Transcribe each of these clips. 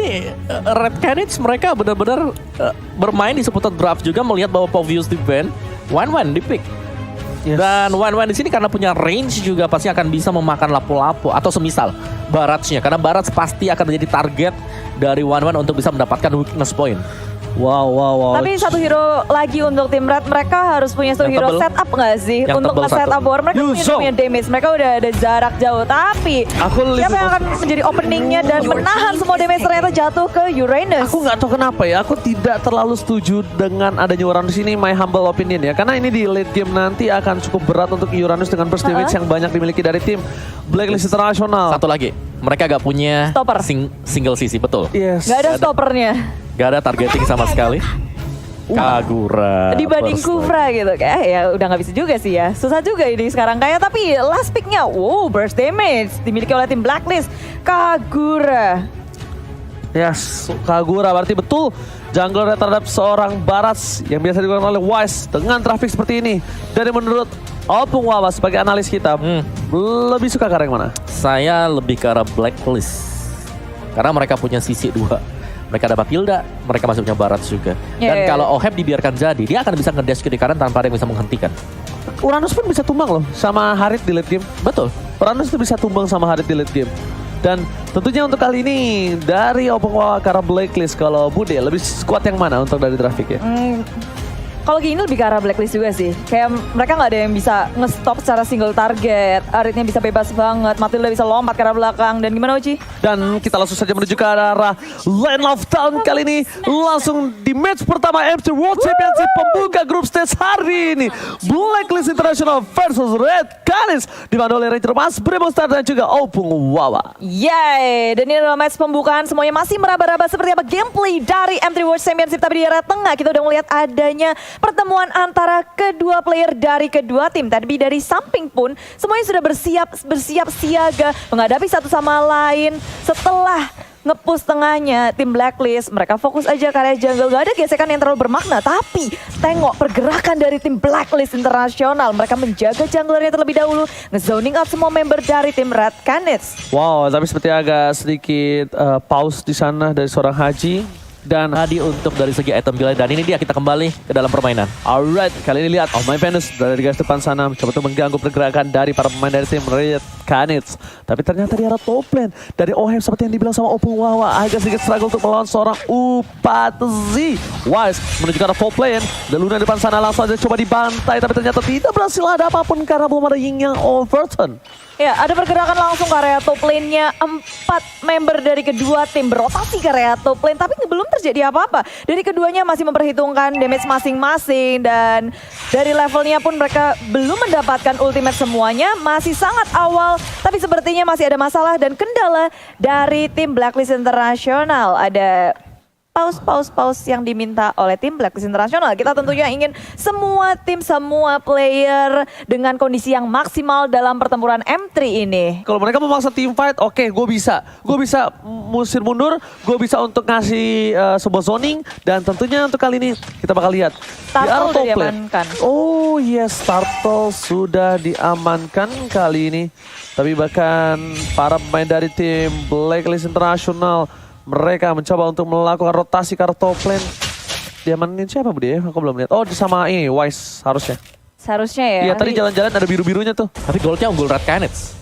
ini Red Canids mereka benar-benar bermain di seputar draft juga, melihat bahwa Povius di ban, Wan di pick. Yes. Dan Wan di sini karena punya range juga pasti akan bisa memakan lapu-lapu atau semisal Barats-nya, karena Barats pasti akan menjadi target dari Wan untuk bisa mendapatkan weakness point. Wow. Tapi satu hero lagi untuk tim Red, mereka harus punya satu Yang hero tebel. setup nggak sih? Yang Untuk tebel nge-setup satu. war, mereka punya damage, mereka udah ada jarak jauh. Tapi siapa yang akan menjadi openingnya dan menahan semua damage ternyata jatuh ke Uranus. Aku nggak tahu kenapa ya, aku tidak terlalu setuju dengan adanya Uranus ini, my humble opinion ya. Karena ini di late game nanti akan cukup berat untuk Uranus dengan burst damage yang banyak dimiliki dari tim Blacklist International. Satu lagi, mereka gak punya Stopper. single CC, betul. Yes. Nggak ada stoppernya Gak ada targeting sama sekali. Kagura dibanding first Kufra gitu. Kayak ya udah nggak bisa juga sih ya. Susah juga ini sekarang kayak. Tapi last picknya, wow, burst damage dimiliki oleh tim Blacklist. Kagura. Yes, Kagura berarti betul jungler terhadap seorang Barats yang biasa digunakan oleh Wise dengan traffic seperti ini. Dari menurut Opung Wawa sebagai analis kita, lebih suka ke arah yang mana? Saya lebih ke arah Blacklist. Karena mereka punya sisi 2. Mereka ada Papilda, mereka masih punya Barats juga. Dan kalau Oheb dibiarkan jadi, dia akan bisa ngedash ke kanan tanpa ada yang bisa menghentikan. Uranus pun bisa tumbang loh sama Harit di late game. Betul. Uranus itu bisa tumbang sama Harit di late game. Dan tentunya untuk kali ini dari Opung Wawa ke arah Blacklist, kalau Bude lebih squad yang mana untuk dari traffic ya? Kalau gini lebih ke arah Blacklist juga sih. Kayak mereka nggak ada yang bisa nge-stop secara single target. Aritnya bisa bebas banget. Matilda bisa lompat ke arah belakang. Dan gimana Uci? Dan kita langsung saja menuju ke arah Land of Town kali ini. Langsung di match pertama MC World Championship pembuka grup stage hari ini. Blacklist International versus Red Canids. Dibantu oleh Ranger Mas, Bremo Star dan juga Opung Wawa. Yay! Dan ini adalah match pembukaan. Semuanya masih meraba-raba seperti apa gameplay dari M3 World Championship. Tapi di area tengah kita udah melihat adanya pertemuan antara kedua player dari kedua tim. Tapi dari samping pun semuanya sudah bersiap siaga menghadapi satu sama lain. Setelah nge-push tengahnya tim Blacklist, mereka fokus aja ke area jungle. Gak ada gesekan yang terlalu bermakna. Tapi tengok pergerakan dari tim Blacklist Internasional. Mereka menjaga junglernya terlebih dahulu, nge-zoning out semua member dari tim Red Canids. Wow, tapi seperti agak sedikit pause di sana dari seorang Haji. Dan tadi untuk dari segi item build, dan ini dia kita kembali ke dalam permainan. Alright, kali ini lihat My Venus dari garis depan sana mencoba untuk mengganggu pergerakan dari para pemain dari tim Red Canids. Tapi ternyata di arah top lane dari Oheb seperti yang dibilang sama Opung Wawa, agak sedikit struggle untuk melawan seorang Upatzi. Wise menuju ke arah top lane, dan Luna di depan sana langsung aja coba dibantai, tapi ternyata tidak berhasil ada apapun karena belum ada Ying yang overturn. Ya, ada pergerakan langsung ke area top lane-nya. 4 member dari kedua tim berotasi ke area top lane, tapi belum terjadi apa-apa. Dari keduanya masih memperhitungkan damage masing-masing, dan dari levelnya pun mereka belum mendapatkan ultimate semuanya. Masih sangat awal, tapi sepertinya masih ada masalah dan kendala dari tim Blacklist Internasional. Ada pause yang diminta oleh tim Blacklist Internasional. Kita tentunya ingin semua tim, semua player dengan kondisi yang maksimal dalam pertempuran M3 ini. Kalau mereka memaksa team fight, oke, gue bisa musir mundur, gue bisa untuk ngasih sebuah zoning, dan tentunya untuk kali ini kita bakal lihat di arah Turtle top udah lane. diamankan. Oh yes, Turtle sudah diamankan kali ini. Tapi bahkan para pemain dari tim Blacklist International, mereka mencoba untuk melakukan rotasi ke arah top lane. Diamanin siapa Bude? Aku belum lihat. Oh, sama ini Wise harusnya. Seharusnya ya. Iya, tadi jalan-jalan ada biru-birunya tuh. Tapi goldnya unggul Red Canids.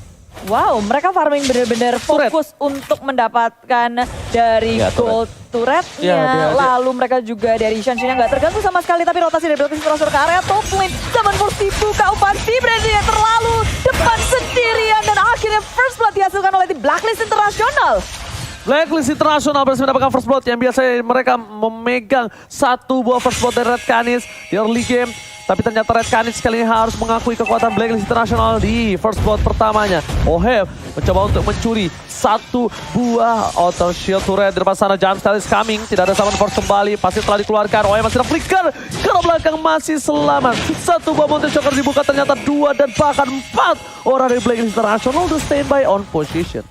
Wow, mereka farming benar-benar fokus untuk mendapatkan dari Ya, gold turretnya. Ya, dia- Lalu mereka juga dari Shan-Shan nggak terganggu sama sekali. Tapi rotasi dari Blacklist terus ke area top lane. Zaman Force dibuka, Upati berada yang terlalu depan sendirian. Dan akhirnya first blood dihasilkan oleh tim Blacklist Internasional. Blacklist International berhasil mendapatkan first blood yang biasanya mereka memegang satu buah first blood dari Red Canids di early game. Tapi ternyata Red Canids kali ini harus mengakui kekuatan Blacklist International di first blood pertamanya. Oheb mencoba untuk mencuri satu buah auto shield turret di depan sana. Jump style is coming, tidak ada summon force kembali, pasti telah dikeluarkan. Oheb masih ada flicker, ke belakang masih selamat. Satu buah Mountain Shocker dibuka, ternyata 2 dan bahkan 4 orang dari Blacklist International to standby on position.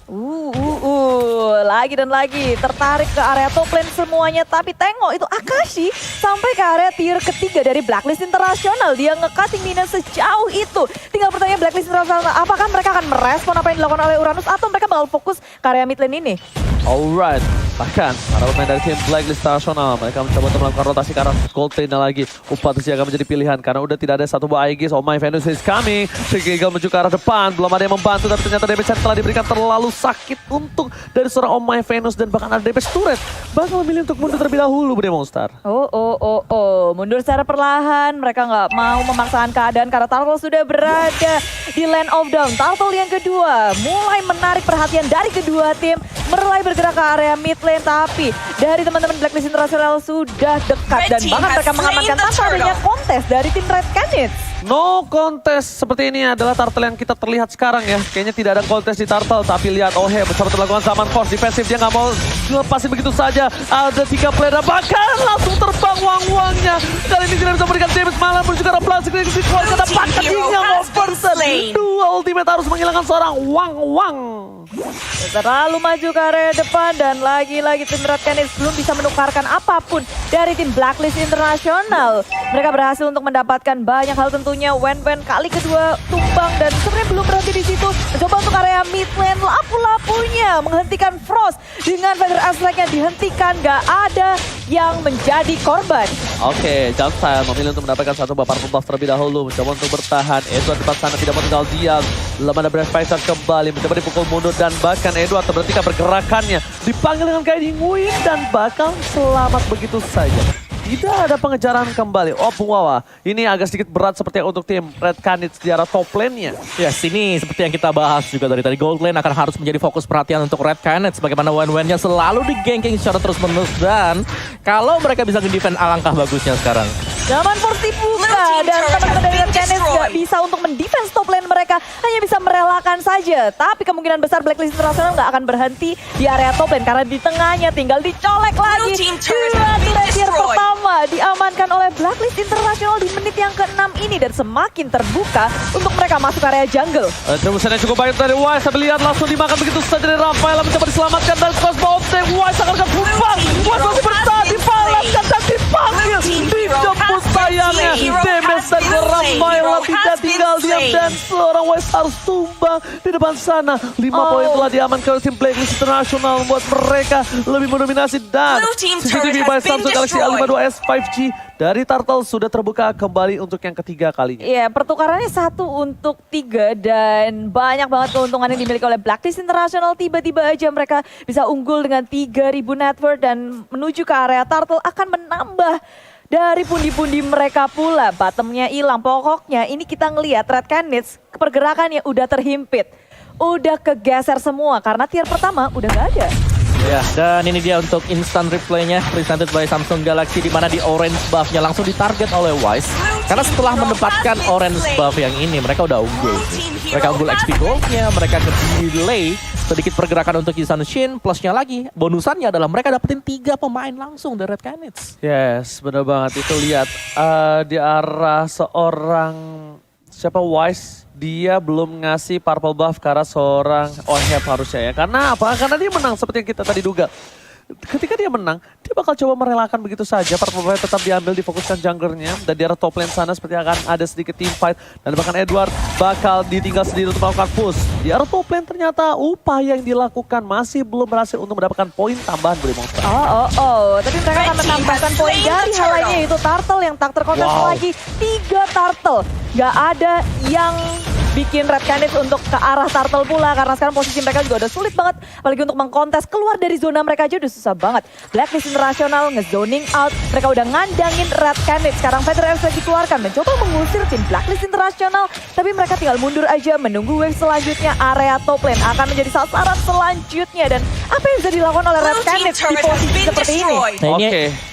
Lagi dan lagi tertarik ke area top lane semuanya. Tapi tengok itu Akashi sampai ke area tier ketiga dari Blacklist Internasional. Dia nge-cutting minion sejauh itu. Tinggal pertanyaan Blacklist Internasional, apakah mereka akan merespon apa yang dilakukan oleh Uranus atau mereka bakal fokus ke area mid lane ini? Alright, bahkan para pemain dari tim Blacklist Nasional mereka mencoba untuk melakukan rotasi ke arah gold lane lagi. Upatisi akan menjadi pilihan karena udah tidak ada satu buah Aegis. Oh my Venus is coming. Tigreal menuju ke arah depan, belum ada yang membantu tapi ternyata damage yang telah diberikan terlalu sakit untuk dari seorang Oh my Venus dan bahkan ada damage turret. Bakal memilih untuk mundur terlebih dahulu Monster. Mundur secara perlahan. Mereka nggak mau memaksakan keadaan karena Turtle sudah berada di Land of Dawn. Turtle yang kedua mulai menarik perhatian dari kedua tim. Mulai bergerak ke area mid lane, tapi dari teman-teman Blacklist International sudah dekat dan bahkan mereka mengamankan tanpa adanya kontes dari tim Red Canids. No contest seperti ini adalah Turtle yang kita terlihat sekarang ya. Kayaknya tidak ada kontes di Turtle, tapi lihat Ohe mencoba melakukan zaman force defensif. Dia nggak mau lepasin begitu saja. Ada 3 player bahkan langsung terbang wang-wangnya. Kali ini tidak bisa memberikan damage, malah menuju ke arah plastik. Dikeluarkan dapatkan yang overset. Dua ultimate harus menghilangkan seorang wang-wang. Terlalu maju ke area depan dan lagi-lagi tim Red Canids belum bisa menukarkan apapun dari tim Blacklist International. Mereka berhasil untuk mendapatkan banyak hal tentunya. Wen kali kedua tumbang dan sebenarnya belum berhenti di situ. Mencoba untuk area mid lane, lapu-lapunya menghentikan Frost dengan Feather Aspect-nya dihentikan. Gak ada yang menjadi korban. Oke, Jumpstyle memilih untuk mendapatkan satu buah purple buff terlebih dahulu. Mencoba untuk bertahan. Edward di depan sana tidak mau tinggal diam. Belum ada Breath Fighter kembali. Mencoba dipukul mundur dan bahkan Edward terberhentikan pergerakannya. Dipanggil dengan Guiding Wind dan bakal selamat begitu saja. Tidak ada pengejaran kembali. Opung Wawa. Ini agak sedikit berat seperti untuk tim Red Canids di arah top lane-nya. Yes, ini seperti yang kita bahas juga dari tadi. Gold lane akan harus menjadi fokus perhatian untuk Red Canids. Bagaimana Wen-Wen-nya selalu di-ganking secara terus-menerus. Dan kalau mereka bisa nge-defend alangkah bagusnya sekarang. Zaman force dibuka dan teman-teman dari Red Canids gak bisa untuk mendefense top lane mereka. Hanya bisa merelakan saja. Tapi kemungkinan besar Blacklist International gak akan berhenti di area top lane. Karena di tengahnya tinggal dicolek lagi. Dua gladiator pertama diamankan oleh Blacklist International di menit yang ke-6 ini. Dan semakin terbuka untuk mereka masuk area jungle. Terusannya cukup baik dari Wise. Tapi lihat langsung dimakan begitu saja dari Rafael. Mencoba diselamatkan dari Cosmo Optek. Wise akan tumbang. Wise masih bertahan. Dibalaskan dan dipanggil. Dijemput sayangnya. Damage dari Rafael tidak tinggal diam. Dan seorang Wise harus tumbang di depan sana. 5 poin telah diamankan oleh tim Blacklist International. Membuat mereka lebih mendominasi. Dan CCTV by Samsung Galaxy A52s 5G dari Turtle sudah terbuka kembali untuk yang ketiga kalinya. Iya, pertukarannya 1 untuk 3 dan banyak banget keuntungan yang dimiliki oleh Blacklist International. Tiba-tiba aja mereka bisa unggul dengan 3.000 net worth dan menuju ke area Turtle akan menambah dari pundi-pundi mereka pula. Bottomnya hilang. Pokoknya ini kita ngelihat Red Canids pergerakannya udah terhimpit. Udah kegeser semua karena tier pertama udah gak ada. Ya, dan ini dia untuk instant replaynya presented by Samsung Galaxy di mana di orange buff-nya langsung ditarget oleh Wise. Karena setelah mendapatkan orange buff yang ini mereka udah unggul. Mereka unggul XP gold-nya, mereka delay sedikit pergerakan untuk Yisan Shin, plusnya lagi bonusannya adalah mereka dapetin 3 pemain langsung dari Red Canids. Yes, benar banget. Itu lihat di arah seorang siapa Wise. Dia belum ngasih purple buff karena seorang Oheb harusnya ya. Karena apa? Karena dia menang seperti yang kita tadi duga. Ketika dia menang, dia bakal coba merelakan begitu saja. Purple buff tetap diambil, difokuskan junglernya. Dan di arah top lane sana seperti akan ada sedikit team fight. Dan bahkan Edward bakal ditinggal sendiri untuk melakukan push. Di arah top lane ternyata upaya yang dilakukan masih belum berhasil untuk mendapatkan poin tambahan dari Monster. Tapi mereka akan menambahkan poin dari hal lainnya yaitu Turtle yang tak terkontes lagi. 3 Turtle. Gak ada yang bikin Red Canids untuk ke arah Turtle pula karena sekarang posisi mereka juga udah sulit banget apalagi untuk mengkontes keluar dari zona mereka aja udah susah banget. Blacklist International nge-zoning out, mereka udah ngandangin Red Canids. Sekarang Feather Aspect dikeluarkan mencoba mengusir tim Blacklist International tapi mereka tinggal mundur aja menunggu wave selanjutnya. Area top lane akan menjadi sasaran selanjutnya dan apa yang bisa dilakukan oleh Red Canids di posisi seperti ini? Nah,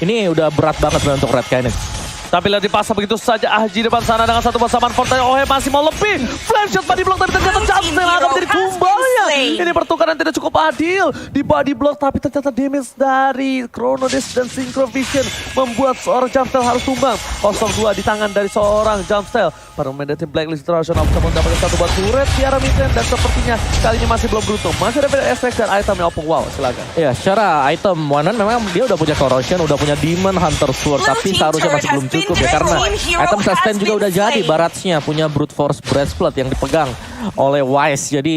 ini udah berat banget untuk Red Canids. Tapi lihat dipasang begitu saja Ahji depan sana dengan satu pasaman Fortnite. Ohe masih mau lebih. Flame shot body block tapi ternyata Jumpstyle akan menjadi tumbangnya. Ini pertukaran tidak cukup adil. Di body block tapi ternyata damage dari Chrono Disc dan Synchro Vision membuat seorang Jumpstyle harus tumbang. 0-2 di tangan dari seorang Jumpstyle. Para pemain dari tim Blacklist International bisa mendapatkan satu buat turret di arah mid lane dan sepertinya kali ini masih belum beruntung. Masih ada efek dan itemnya Opung. Wow, silakan. Ya, secara item Wanan memang dia udah punya Corrosion, udah punya Demon Hunter Sword, tapi seharusnya masih belum cukup ya karena item sustain juga udah jadi. Barats-nya punya Brute Force Breastplate yang dipegang oleh Wise. Jadi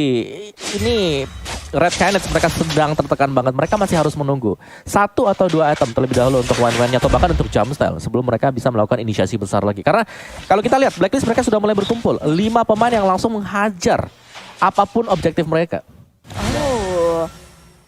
ini Red Canids mereka sedang tertekan banget. Mereka masih harus menunggu 1 atau 2 item terlebih dahulu untuk one-one-nya atau bahkan untuk jump style sebelum mereka bisa melakukan inisiasi besar lagi. Karena kalau kita lihat Blacklist mereka sudah mulai berkumpul. 5 pemain yang langsung menghajar apapun objektif mereka. Oh,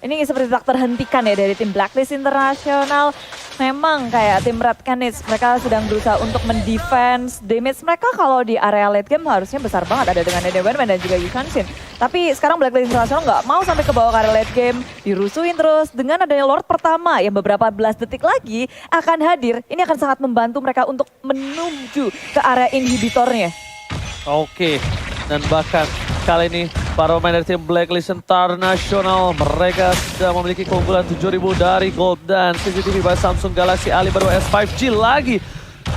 ini seperti tak terhentikan ya dari tim Blacklist International. Memang kayak tim Red Canids, mereka sedang berusaha untuk mendefense damage mereka kalau di area late game harusnya besar banget. Ada dengan Edewen dan juga Yukanshin. Tapi sekarang Blacklist International nggak mau sampai ke bawah ke area late game. Dirusuin terus dengan adanya Lord pertama yang beberapa belas detik lagi akan hadir. Ini akan sangat membantu mereka untuk menuju ke area inhibitornya. Oke, dan bahkan kali ini para pemain dari tim Blacklist International mereka sudah memiliki keunggulan 7.000 dari Gold dan CCTV by Samsung Galaxy Ali baru S5G lagi.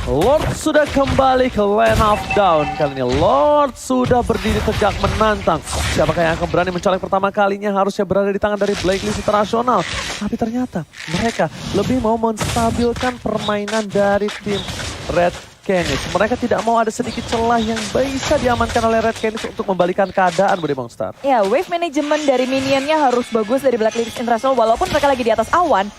Lord sudah kembali ke lane of down. Kali ini Lord sudah berdiri tegak menantang. Siapakah yang akan berani mencolek pertama kalinya harusnya berada di tangan dari Blacklist International. Tapi ternyata mereka lebih mau menstabilkan permainan dari tim Red Canids. Mereka tidak mau ada sedikit celah yang bisa diamankan oleh Red Canids untuk membalikan keadaan, Budi Monster. Ya, wave management dari minionnya harus bagus dari Blacklist International. Walaupun mereka lagi di atas awan,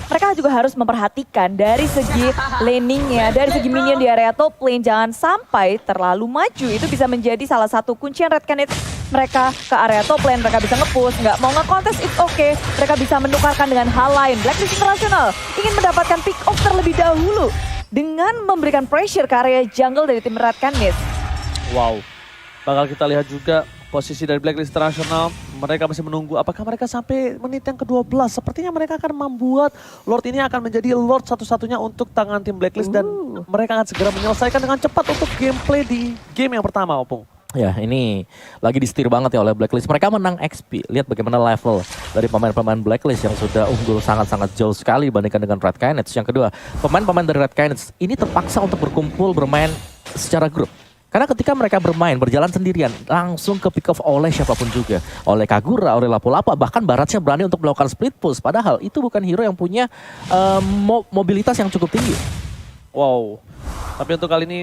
mereka juga harus memperhatikan dari segi laningnya, dari segi minion di area top lane. Jangan sampai terlalu maju. Itu bisa menjadi salah satu kuncian Red Canids. Mereka ke area top lane, mereka bisa nge-push. Nggak mau nge-contest, it's okay. Mereka bisa menukarkan dengan hal lain. Blacklist International ingin mendapatkan pick off terlebih dahulu dengan memberikan pressure ke area jungle dari tim Red Canids. Wow, bakal kita lihat juga posisi dari Blacklist International. Mereka masih menunggu apakah mereka sampai menit yang ke-12. Sepertinya mereka akan membuat Lord ini akan menjadi Lord satu-satunya untuk tangan tim Blacklist. Dan mereka akan segera menyelesaikan dengan cepat untuk gameplay di game yang pertama, Opung. Ya, ini lagi disetir banget ya oleh Blacklist. Mereka menang XP. Lihat bagaimana level dari pemain-pemain Blacklist yang sudah unggul sangat-sangat jauh sekali dibandingkan dengan Red Canids. Yang kedua, pemain-pemain dari Red Canids ini terpaksa untuk berkumpul bermain secara grup. Karena ketika mereka bermain, berjalan sendirian, langsung ke pick off oleh siapapun juga. Oleh Kagura, oleh Lapu-Lapu, bahkan Baratnya berani untuk melakukan split push. Padahal itu bukan hero yang punya mobilitas yang cukup tinggi. Wow, tapi untuk kali ini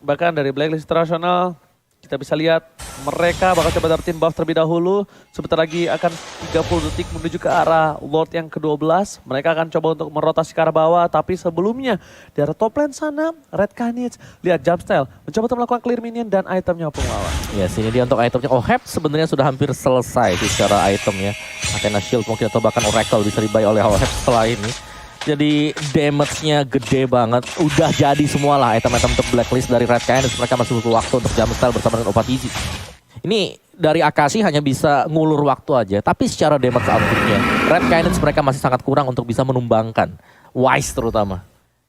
bahkan dari Blacklist International, kita bisa lihat mereka bakal coba dapetin buff terlebih dahulu. Sebentar lagi akan 30 detik menuju ke arah Lord yang ke-12. Mereka akan coba untuk merotasi ke arah bawah. Tapi sebelumnya di arah top lane sana, Red Canids lihat jump style. Mencoba untuk melakukan clear minion dan itemnya penglawan. Ya, sini dia untuk itemnya. Oheb sebenarnya sudah hampir selesai secara item ya. Athena Shield mungkin atau bahkan Oracle bisa dibuy oleh Oheb setelah ini. Jadi damage-nya gede banget. Udah jadi semua lah item-item untuk Blacklist dari Red Canids. Mereka masih butuh waktu untuk jump style bersama dengan Opat Easy. Ini dari Akashi hanya bisa ngulur waktu aja. Tapi secara damage output-nya, Red Canids mereka masih sangat kurang untuk bisa menumbangkan Wise terutama.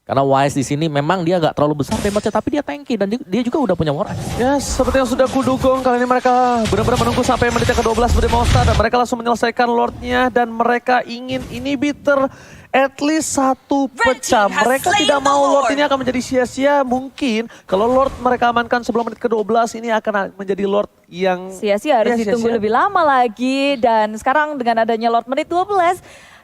Karena Wise di sini memang dia nggak terlalu besar damage-nya, tapi dia tanky dan dia juga udah punya War Ice. Ya, seperti yang sudah kudukung, kali ini mereka benar-benar menunggu sampai menit yang ke-12 Budi Monster. Dan mereka langsung menyelesaikan Lord-nya dan mereka ingin inhibitor at least satu pecah. Mereka tidak mau Lord ini akan menjadi sia-sia. Mungkin kalau Lord mereka amankan sebelum menit ke-12 ini akan menjadi Lord yang sia-sia harus ditunggu lebih lama lagi. Dan sekarang dengan adanya Lord menit 12,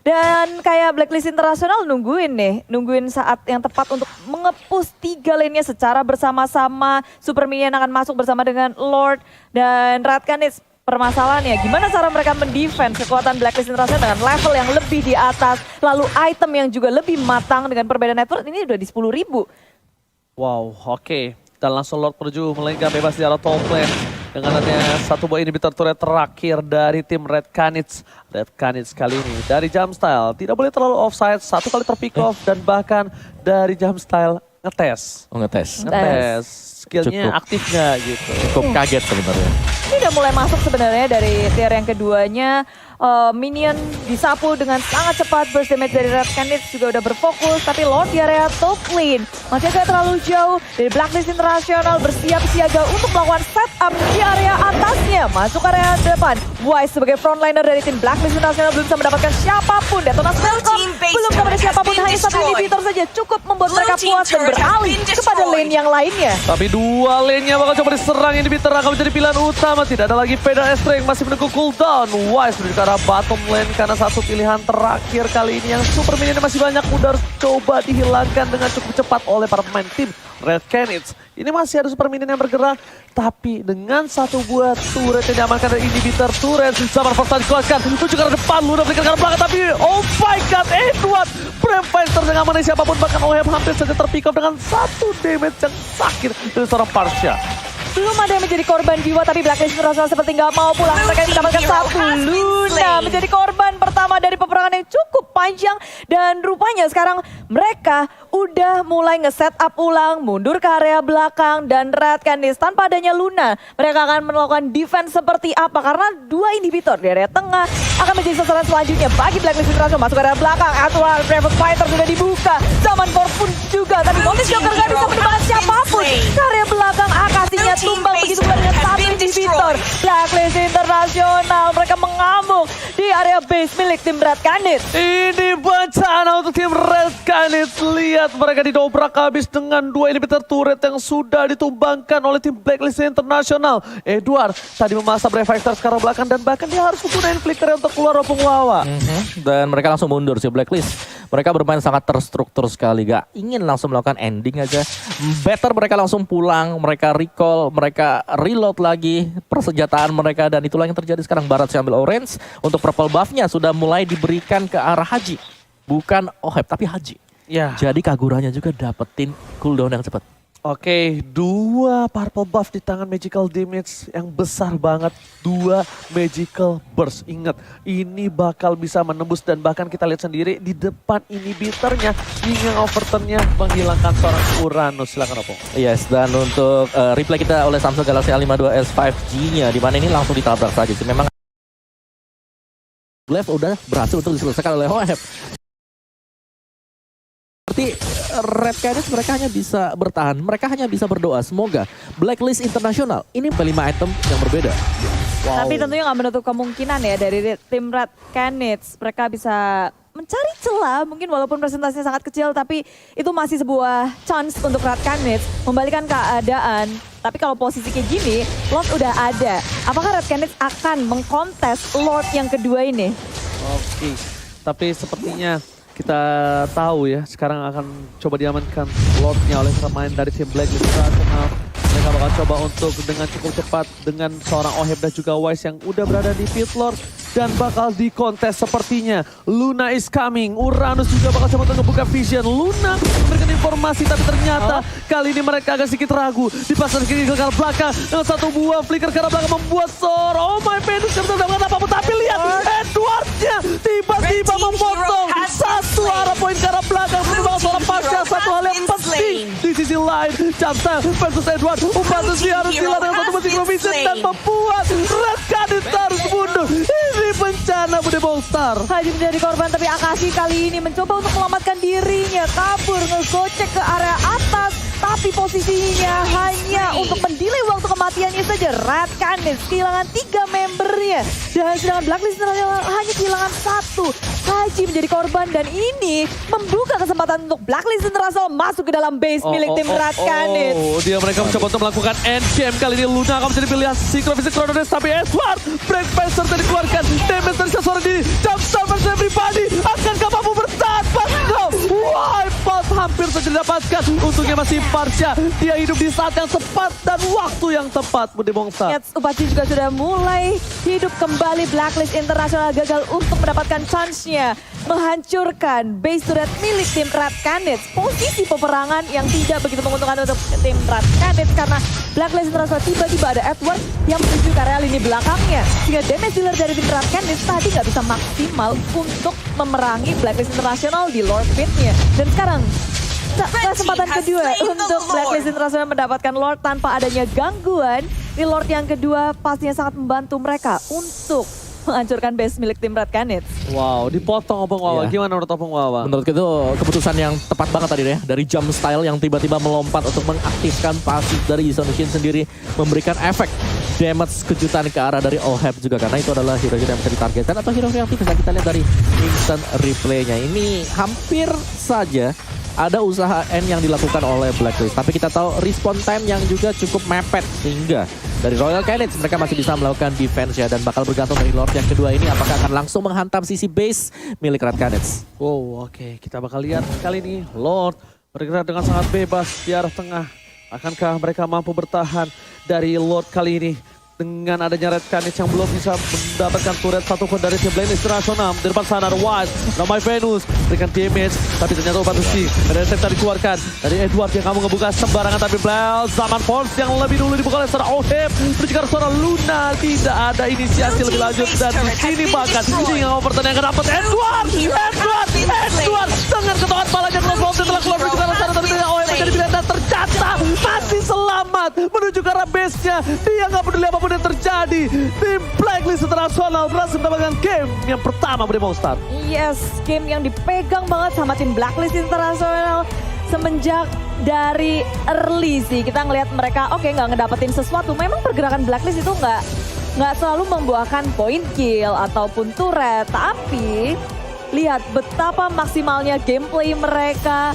dan kayak Blacklist International nungguin saat yang tepat untuk mengepus 3 lane-nya secara bersama-sama. Super Minion akan masuk bersama dengan Lord dan Red Canids. Permasalahannya gimana cara mereka mendefense kekuatan Blacklist International dengan level yang lebih di atas. Lalu item yang juga lebih matang dengan perbedaan network ini udah di 10.000. Wow, oke. Dan langsung Lord menuju melenggang bebas di arah top lane. Dengan adanya satu buah inhibitor turret terakhir dari tim Red Canids. Red Canids kali ini dari jump style tidak boleh terlalu offside, 1 kali terpick off dan bahkan dari jump style ngetes. Ngetes. Skillnya aktif nggak gitu. Cukup kaget sebenarnya. Ini udah mulai masuk sebenarnya dari tier yang keduanya. Minion disapu dengan sangat cepat, burst damage dari Red Canids juga udah berfokus, tapi Lord di area top lane masih agak terlalu jauh. Dari Blacklist International bersiap siaga untuk melakukan setup di area atasnya, masuk area depan. Wise sebagai frontliner dari tim Blacklist International belum bisa mendapatkan siapapun. Detonas Velcom belum kepada siapapun, hanya satu inhibitor saja cukup membuat mereka puas dan beralih kepada lane yang lainnya. Tapi 2 lane-nya bakal coba diserang, inhibitor akan menjadi pilihan utama. Tidak ada lagi Pedal Estring, masih menunggu cooldown. Wise menuju ke arah bottom lane karena satu pilihan terakhir kali ini yang super minion masih banyak, mudah coba dihilangkan dengan cukup cepat oleh para pemain tim Red Canids Ini masih ada super minion yang bergerak. Tapi dengan satu buah turret yang diamankan dari inhibitor turret. Zaman Forza dikuatkan. Menuju ke arah depan. Luna flicker ke arah belakang. Tapi oh my god. Edward. Brave Fighter dengan mana siapapun. Bahkan OHM hampir saja terpick up dengan satu damage yang sakit dari seorang Parsha. Belum ada yang menjadi korban jiwa, tapi Blacklist merasa seperti nggak mau pulang. Mereka mendapatkan satu. Luna menjadi korban pertama dari peperangan yang cukup panjang. Dan rupanya sekarang mereka udah mulai nge-setup ulang, mundur ke area belakang. Dan Red Candice tanpa adanya Luna, mereka akan melakukan defense seperti apa. Karena dua inhibitor di area tengah akan menjadi sasaran selanjutnya bagi Blacklist International. Masuk ke area belakang, Edward, Brave Fighter sudah dibuka. Zaman pun juga, tapi Notice Joker gak bisa menemukan siapapun. Ke area belakang, Akasinya tumbang begitu pula dengan satu inhibitor. Blacklist International, mereka mengamuk di area base milik tim Red Candice. Ini bencana untuk tim Red Candice. Lihat mereka didobrak habis dengan dua inhibitor turret yang sudah ditumbangkan oleh tim Blacklist International. Edward tadi memasang Brave Fighter sekarang belakang dan bahkan dia harus menggunakan flicker untuk keluar Opung Wawa. Dan mereka langsung mundur si Blacklist. Mereka bermain sangat terstruktur sekali, gak ingin langsung melakukan ending aja. Better mereka langsung pulang, mereka recall, mereka reload lagi persenjataan mereka. Dan itulah yang terjadi sekarang. Barat ambil orange, untuk purple buffnya sudah mulai diberikan ke arah Haji. Bukan Oheb, tapi Haji. Ya. Jadi Kaguranya juga dapetin cooldown yang cepat. Oke, dua purple buff di tangan magical damage yang besar banget. Dua magical burst. Ingat, ini bakal bisa menembus dan bahkan kita lihat sendiri di depan inhibitornya. Hingga overturnnya menghilangkan seorang Uranus. Silakan Opung. Yes, dan untuk replay kita oleh Samsung Galaxy A52s 5G-nya. Dimana ini langsung ditabrak saja sih. Memang Glaive udah berhasil untuk diselesaikan oleh Hoheb. Berarti Red Candice mereka hanya bisa bertahan, mereka hanya bisa berdoa. Semoga Blacklist International ini 5 item yang berbeda. Wow. Tapi tentunya nggak menutup kemungkinan ya dari tim Red Candice. Mereka bisa mencari celah, mungkin walaupun presentasinya sangat kecil, tapi itu masih sebuah chance untuk Red Candice membalikan keadaan. Tapi kalau posisi kayak gini, Lord udah ada. Apakah Red Candice akan mengkontes Lord yang kedua ini? Oke, tapi sepertinya kita tahu ya, sekarang akan coba diamankan Lordnya oleh pemain dari tim Blacklist International. Mereka bakal coba untuk dengan cukup cepat dengan seorang Oheb dan juga Wise yang udah berada di pit Lord. Dan bakal dikontes sepertinya. Luna is coming. Uranus juga bakal coba untuk ngebuka vision. Luna memberikan informasi tapi ternyata kali ini mereka agak sedikit ragu. Dipasang kiri ke arah belakang dengan satu buah flicker ke arah belakang membuat oh my Venus gak bisa mendapatkan apapun. Tapi lihat Edwardnya tiba-tiba memotong satu arah poin ke arah belakang. Menyebabkan seorang Parsha satu hal yang penting. Di sisi lain Jamstar versus Edward. Umpatus dia harus dilarang satu mesin vision dan membuat Red Candice harus mundur. Ini bencana Bude Ballstar. Haji menjadi korban, tapi Akashi kali ini mencoba untuk menyelamatkan dirinya. Kabur, ngegocek ke area atas. Tapi posisinya hanya untuk mendelay waktu kematiannya saja. Red Candice kehilangan 3 membernya. Dan sedangkan Blacklist hanya kehilangan 1. Haji menjadi korban dan ini membuka kesempatan untuk Blacklist International masuk ke dalam base milik tim Red Candice. Dia mereka mencoba untuk melakukan endgame kali ini. Luna akan menjadi pilihan Synchrovistic Chronodes, tapi Edward Break Passer tadi dikeluarkan. Damage dari seorang diri. Jumpstart versus everybody. Akankah mampu bertahan? Pascal wipeout hampir saja didapatkan. Untungnya masih Parsha. Dia hidup di saat yang tepat dan waktu yang tepat. Bude Bongstar. Upaci juga sudah mulai hidup kembali. Blacklist International gagal untuk mendapatkan chance-nya menghancurkan base turret milik tim Red Candice. Posisi peperangan yang tidak begitu menguntungkan untuk tim Red Candice karena Blacklist International tiba-tiba ada Edward yang menuju ke area lini belakangnya. Sehingga damage dealer dari tim Red Candice tadi nggak bisa maksimal untuk memerangi Blacklist International di Lord Pit-nya. Dan sekarang kesempatan kedua untuk Blacklist International mendapatkan Lord tanpa adanya gangguan. Di Lord yang kedua pastinya sangat membantu mereka untuk menghancurkan base milik tim Red Candice. Wow, dipotong Opung Wawa. Iya. Gimana menurut Opung Wawa? Menurutku itu keputusan yang tepat banget tadi deh. Dari jump style yang tiba-tiba melompat untuk mengaktifkan pasif dari Yisun Shin sendiri. Memberikan efek damage kejutan ke arah dari Oheb juga. Karena itu adalah hero-hero yang bisa ditargetkan atau hero yang bisa kita lihat dari instant replaynya. Ini hampir saja ada usaha N yang dilakukan oleh Blacklist. Tapi kita tahu respawn time yang juga cukup mepet. Sehingga dari Royal Candice mereka masih bisa melakukan defense ya. Dan bakal bergantung dari Lord yang kedua ini. Apakah akan langsung menghantam sisi base milik Red Candice. Wow, oke. Kita bakal lihat kali ini Lord bergerak dengan sangat bebas di arah tengah. Akankah mereka mampu bertahan dari Lord kali ini? Dengan adanya Red Canids yang belum bisa mendapatkan turret satupun dari tim Blacklist International. Di depan sana ada Wise, ramai Venus, berikan damage. Tapi ternyata Obat Besi, Reset tadi dikeluarkan dari Edward yang kamu ngebuka sembarangan. Tapi Bell, zaman Force yang lebih dulu dibuka oleh seorang Oheb. Menuju ke seorang Luna, tidak ada inisiasi lebih lanjut. Dan di sini bahkan hingga overturn yang dapat Edward dengan ketokan palanya Close setelah keluar menuju ke arah sana. Tapi tidak Oheb menjadi pilihan dan ternyata masih selamat menuju ke arah base-nya. Dia nggak peduli apapun yang terjadi. Tim Blacklist International berhasil mendapatkan game yang pertama dari Monster. Yes, game yang dipegang banget sama tim Blacklist International semenjak dari early sih. Kita ngelihat mereka nggak ngedapetin sesuatu. Memang pergerakan Blacklist itu nggak selalu membuahkan point kill ataupun turret. Tapi lihat betapa maksimalnya gameplay mereka